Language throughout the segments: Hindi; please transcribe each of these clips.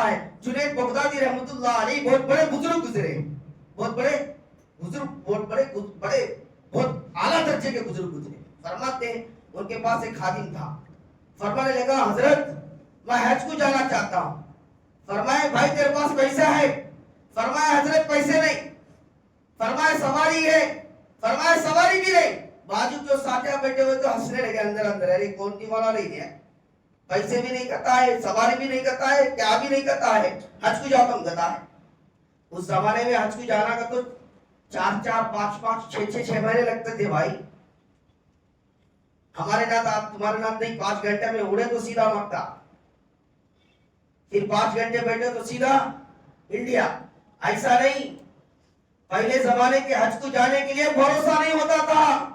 है जुनैद बगदादी रहमतुल्लाह अलैह बहुत बड़े बुजुर्ग गुजरे, बहुत बड़े बुजुर्ग, बहुत आला दर्जे के बुजुर्ग गुजरे। फरमाते उनके पास एक खादिम था, फरमाने लगा हजरत मैं हज को जाना चाहता हूँ। फरमाए भाई तेरे पास पैसा है? फरमाया हजरत पैसे नहीं। फरमाया सवारी है? फरमाया सवारी भी नहीं। बाजू जो साथिया बैठे हुए तो हंसने लगे अंदर अंदर, अरे कौन की वाला नहीं है, पैसे भी नहीं करता है, सवारी भी नहीं करता है, क्या भी नहीं करता है, हज को जाओ तुम गधा है। उस जमाने में हज को जाना का तो 4-4, 5-5, 6-6 महीने लगते थे भाई। हमारे नाथ आप तुम्हारे नाथ नहीं, 5 घंटे में उड़े तो सीधा मक्का, फिर 5 घंटे बैठे तो सीधा इंडिया। ऐसा नहीं, पहले जमाने के हज को जाने के लिए भरोसा नहीं होता था।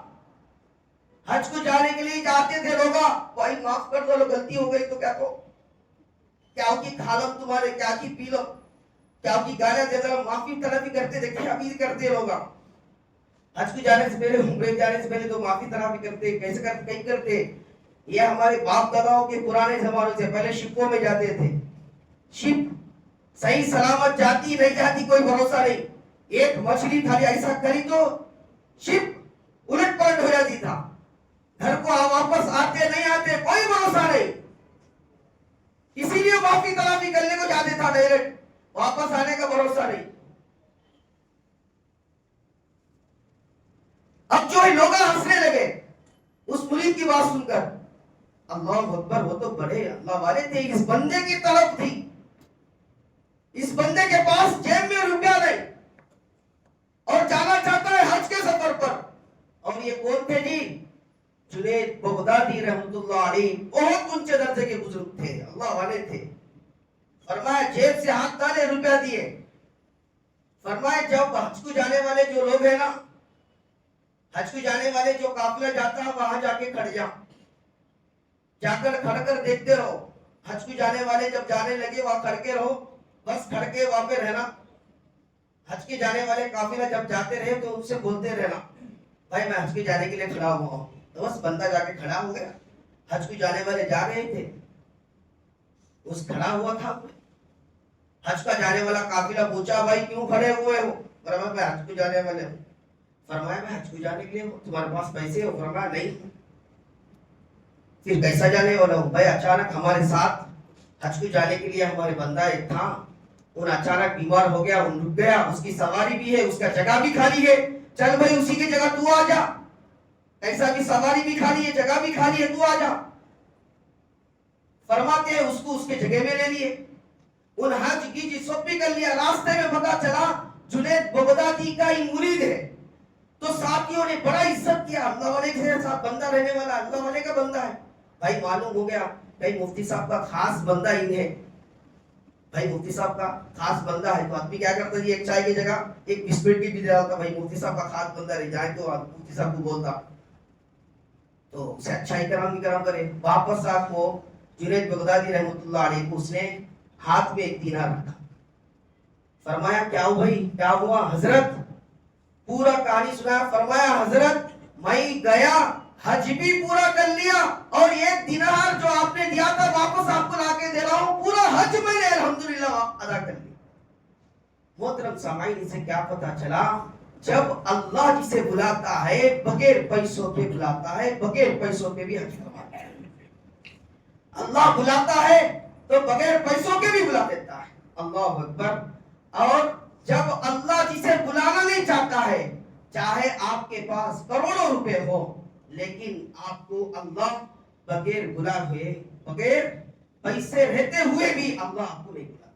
हज को जाने के लिए जाते थे लोग, भाई माफ कर दो, गलती हो गई तो क्या तो क्या की खा लो तुम्हारे, क्या की पी लो, क्या की गालियां दे दो, माफी तलबी करते थे, क्या भी करते लोग। हज को जाने से पहले, उम्रे जाने से पहले तो माफी तलबी करते, कैसे करते, कहीं करते। ये हमारे बाप दादाओं के पुराने जमानों से पहले शिपों में जाते थे। शिप सही सलामत जाती नहीं जाती कोई भरोसा नहीं। एक मछली थाली ऐसा करी तो शिप उलट पलट हो जाती था। घर को वापस आते नहीं आते कोई भरोसा नहीं, इसीलिए माफी तलाफी करने को जाते था, डायरेक्ट वापस आने का भरोसा नहीं। अब जो है लोग हंसने लगे उस मुरीद की बात सुनकर। अल्लाह अकबर, वो तो बड़े अल्लाह वाले थे, इस बंदे की तरफ थी, इस बंदे के पास जेब में रुपया नहीं और जाना चाहता है हज के सफर पर। और ये कौन थे जी? जुनैद बगदादी रहमतुल्लाह अलैह, बहुत ऊंचे दर्जे के बुजुर्ग थे, अल्लाह वाले थे। फरमाया जेब से हाथ डाले, रुपया दिए। फरमाया जब हज को जाने वाले जो लोग हैं ना, हज को जाने वाले जो काफिला जाता है वहां जाके खड़ जाओ, जाकर खड़कर देखते रहो। हज को जाने वाले जब जाने लगे वहां खड़ के रहो, बस खड़ के वहां पे रहना। हज के जाने वाले काफिला जब जाते रहे तो उनसे बोलते रहना, भाई मैं हज के जाने के लिए खड़ा हुआ हूं। तो बस बंदा जाके खड़ा हो गया। हज को जाने वाले जा रहे थे, उस खड़ा हुआ था। हज का जाने वाला काफिला पूछा, भाई क्यों खड़े हुए हो? फरमाया मैं हज को जाने वाले हूँ। फरमाया मैं हज को जाने के लिए हूँ, तुम्हारे पास पैसे हो? फरमाया नहीं। फिर कैसा जाने वाला हो? भाई अचानक हमारे साथ हज को जाने के लिए हमारे बंदा एक था, उन अचानक बीमार हो गया, उन रुक गया, उसकी सवारी भी है, उसका जगह भी खाली है, चल भाई उसी की जगह तू आ जा। ऐसा भी सवारी भी खाली है, जगह भी खाली है, तू आ जा। फरमाते हैं उसको उसके जगह में ले लिए। उन हज की सब भी कर लिया। रास्ते में पता चला जुनैद बगदादी का ही मुरीद है, तो साथियों ने बड़ा इज्जत किया, अल्लाह वाले के साथ बंदा रहने वाला अल्लाह वाले का बंदा है। भाई मालूम हो गया भाई मुफ्ती साहब का खास बंदा ही है, भाई मुफ्ती साहब का खास बंदा है। तो आदमी क्या करता है, एक चाय की जगह एक बिस्किट की भी दे रहा था, भाई मुफ्ती साहब का खास बंदा रह जाए तो मुफ्ती साहब को बोलता तो उसे अच्छा ही कराम करे। वापस आपको जुनैद बगदादी रहमतुल्लाह अलैह को उसने हाथ में एक दीनार रखा। फरमाया क्या हुआ भाई, क्या हुआ? हजरत पूरा कहानी सुनाया। फरमाया हजरत मैं गया, हज भी पूरा कर लिया और एक दिनार जो आपने दिया था वापस आपको लाके दे रहा हूं, पूरा हज मैंने अल्हम्दुलिल्लाह अदा कर लिया। मोहतरम सामाईन, इसे क्या पता चला, जब अल्लाह जिसे बुलाता है बगैर पैसों के बुलाता है, बगैर पैसों के भी हज करवाता है। अल्लाह बुलाता है तो बगैर पैसों के भी बुला देता है। अल्लाह अकबर। और जब अल्लाह जिसे बुलाना नहीं चाहता है, चाहे आपके पास करोड़ों रुपए हो, लेकिन आपको अल्लाह बगैर बुलाए हुए, बगैर पैसे रहते हुए भी अल्लाह आपको नहीं बुलाता।